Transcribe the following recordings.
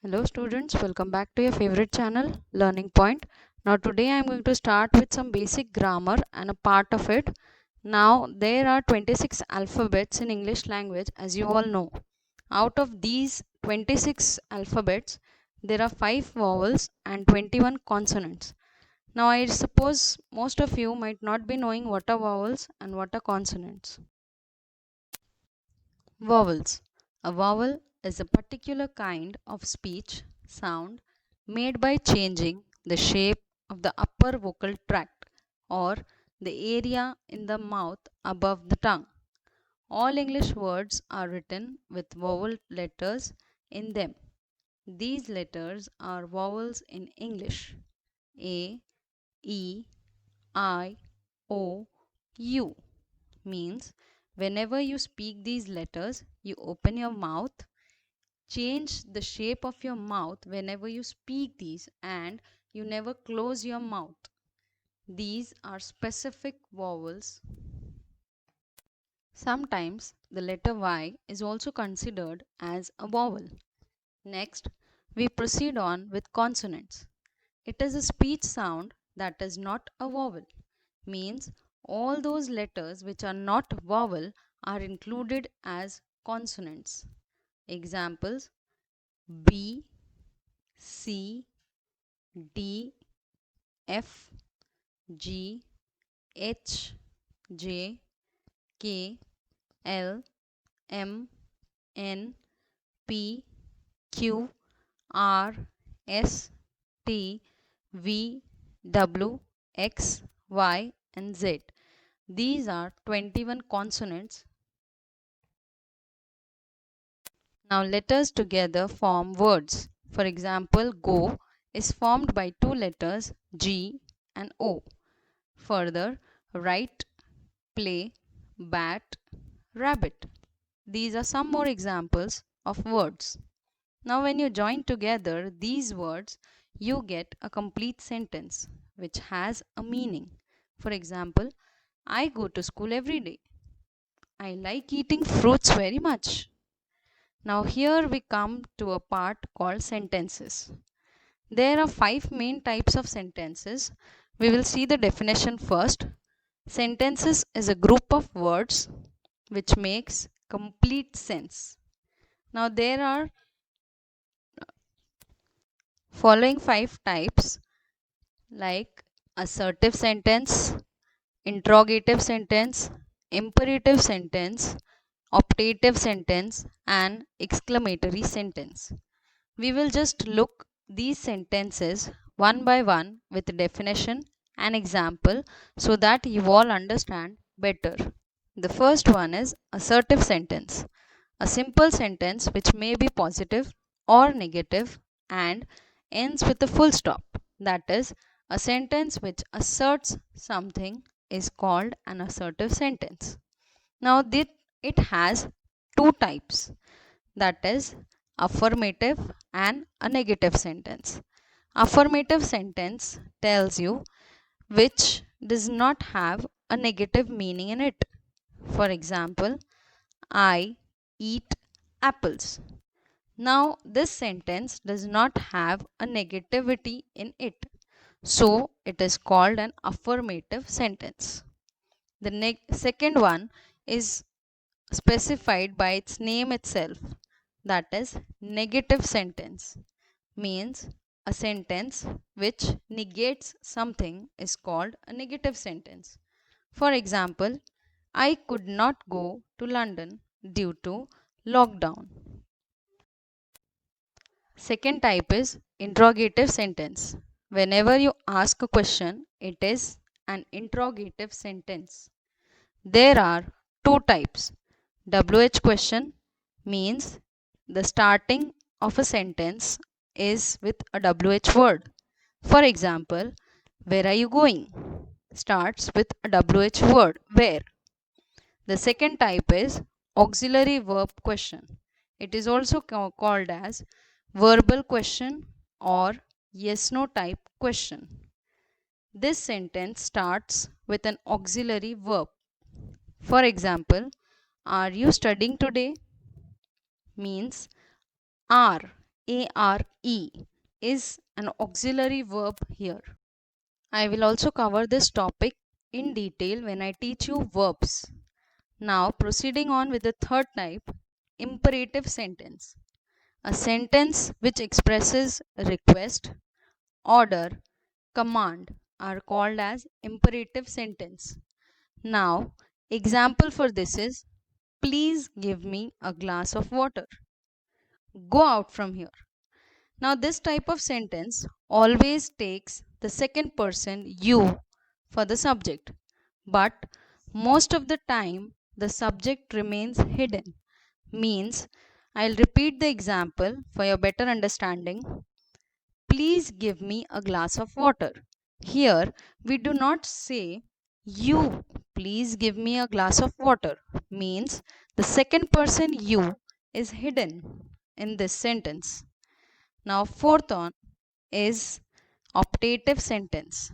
Hello students, welcome back to your favorite channel Learning Point. Now today I am going to start with some basic grammar and a part of it. Now there are 26 alphabets in English language, as you all know. Out of these 26 alphabets, there are 5 vowels and 21 consonants. Now I suppose most of you might not be knowing what are vowels and what are consonants. Vowels. A vowel is a particular kind of speech sound made by changing the shape of the upper vocal tract or the area in the mouth above the tongue. All English words are written with vowel letters in them. These letters are vowels in English: A, E, I, O, U. Means whenever you speak these letters, you open your mouth, change the shape of your mouth whenever you speak these, and you never close your mouth. These are specific vowels. Sometimes the letter Y is also considered as a vowel. Next, we proceed on with consonants. It is a speech sound that is not a vowel. Means all those letters which are not vowel are included as consonants. Examples: B, C, D, F, G, H, J, K, L, M, N, P, Q, R, S, T, V, W, X, Y, and Z. These are 21 consonants. Now letters together form words. For example, go is formed by two letters G and O. Further, write, play, bat, rabbit. These are some more examples of words. Now when you join together these words, you get a complete sentence which has a meaning. For example, I go to school every day. I like eating fruits very much. Now here we come to a part called sentences. There are 5 main types of sentences. We will see the definition first. Sentences is a group of words which makes complete sense. Now there are following 5 types, like assertive sentence, interrogative sentence, imperative sentence, optative sentence, and exclamatory sentence. We will just look these sentences one by one with definition and example so that you all understand better. The first one is assertive sentence. A simple sentence which may be positive or negative and ends with a full stop. That is, a sentence which asserts something is called an assertive sentence. Now, it has two types, that is, affirmative and a negative sentence. Affirmative sentence tells you which does not have a negative meaning in it. For example, I eat apples. Now, this sentence does not have a negativity in it. So, it is called an affirmative sentence. The second one is specified by its name itself, that is, negative sentence. Means a sentence which negates something is called a negative sentence. For example, I could not go to London due to lockdown. Second type is interrogative sentence. Whenever you ask a question, it is an interrogative sentence. There are two types. WH question means the starting of a sentence is with a WH word. For example, where are you going? Starts with a WH word, where. The second type is auxiliary verb question. It is also called as verbal question or yes no type question. This sentence starts with an auxiliary verb. For example, are you studying today? Means are are is an auxiliary verb here. I will also cover this topic in detail when I teach you verbs. Now proceeding on with the third type, imperative sentence. A sentence which expresses request, order, command are called as imperative sentence. Now, example for this is, please give me a glass of water. Go out from here. Now, this type of sentence always takes the second person you for the subject, but most of the time the subject remains hidden. Means, I'll repeat the example for your better understanding. Please give me a glass of water. Here, we do not say, you, please give me a glass of water. Means, the second person you is hidden in this sentence. Now, fourth on is optative sentence.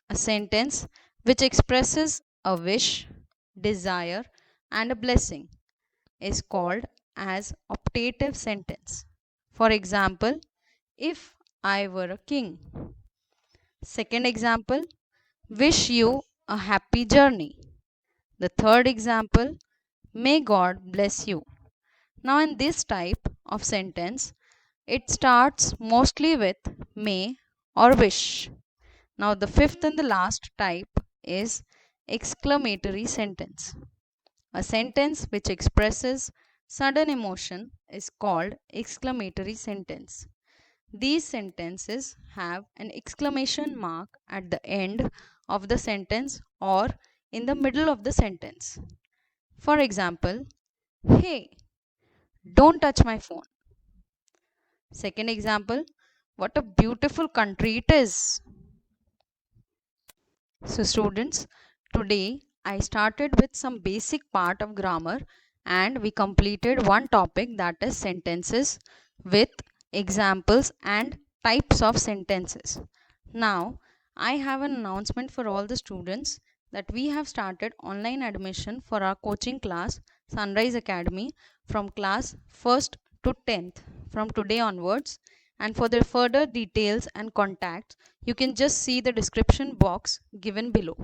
A sentence which expresses a wish, desire, and a blessing is called as optative sentence. For example, if I were a king. Second example, wish you a happy journey. The third example, may God bless you. Now, in this type of sentence, it starts mostly with may or wish. Now, the fifth and the last type is exclamatory sentence. A sentence which expresses sudden emotion is called exclamatory sentence. These sentences have an exclamation mark at the end of the sentence or in the middle of the sentence. For example, hey, don't touch my phone. Second example, what a beautiful country it is. So students, today I started with some basic part of grammar and we completed one topic, that is sentences with examples and types of sentences. Now I have an announcement for all the students that we have started online admission for our coaching class Sunrise Academy from class 1st to 10th from today onwards, and for the further details and contacts you can just see the description box given below.